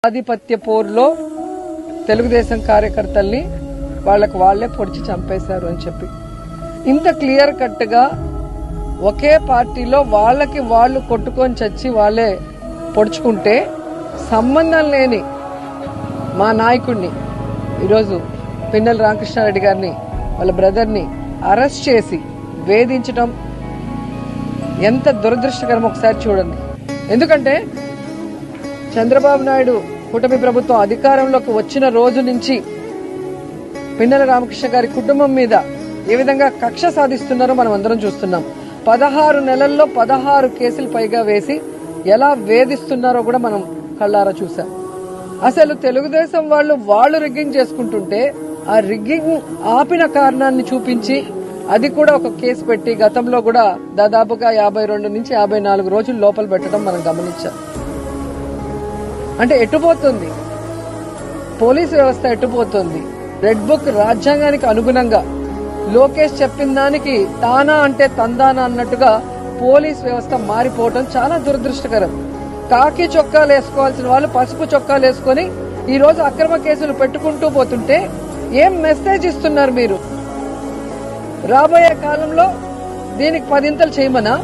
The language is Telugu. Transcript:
ఆధిపత్య పోరులో తెలుగుదేశం కార్యకర్తల్ని వాళ్ళకు వాళ్లే పొడిచి చంపేశారు అని చెప్పి ఇంత క్లియర్ కట్ గా ఒకే పార్టీలో వాళ్ళకి వాళ్ళు కొట్టుకొని చచ్చి వాళ్ళే పొడుచుకుంటే సంబంధం లేని మా నాయకుడిని ఈరోజు పిన్నెల రామకృష్ణారెడ్డి గారిని వాళ్ళ బ్రదర్ని అరెస్ట్ చేసి వేధించడం ఎంత దురదృష్టకరం ఒకసారి చూడండి. ఎందుకంటే చంద్రబాబు నాయుడు కూటమి ప్రభుత్వం అధికారంలోకి వచ్చిన రోజు నుంచి పిన్నెల రామకృష్ణ గారి కుటుంబం మీద ఏ విధంగా కక్ష సాధిస్తున్నారో మనం అందరం చూస్తున్నాం. 16 నెలల్లో 16 కేసులు పైగా వేసి ఎలా వేధిస్తున్నారో కూడా మనం కళ్ళారా చూసాం. అసలు తెలుగుదేశం వాళ్ళు రిగ్గింగ్ చేసుకుంటుంటే ఆ రిగ్గింగ్ ఆపిన కారణాన్ని చూపించి అది కూడా ఒక కేసు పెట్టి గతంలో కూడా దాదాపుగా 52 నుంచి 54 రోజులు లోపల పెట్టడం మనం గమనించాం. అంటే ఎట్టుపోతుంది పోలీసు వ్యవస్థ, ఎట్టుపోతుంది. రెడ్ బుక్ రాజ్యాంగానికి అనుగుణంగా లోకేష్ చెప్పిన దానికి తానా అంటే తందానా అన్నట్టుగా పోలీస్ వ్యవస్థ మారిపోవడం చాలా దురదృష్టకరం. కాకి చొక్కాలు వేసుకోవాల్సిన వాళ్ళు పసుపు చొక్కాలు వేసుకుని ఈ రోజు అక్రమ కేసులు పెట్టుకుంటూ పోతుంటే ఏం మెసేజ్ ఇస్తున్నారు మీరు? రాబోయే కాలంలో దీనికి 10 ఇంతలు చేయమనా?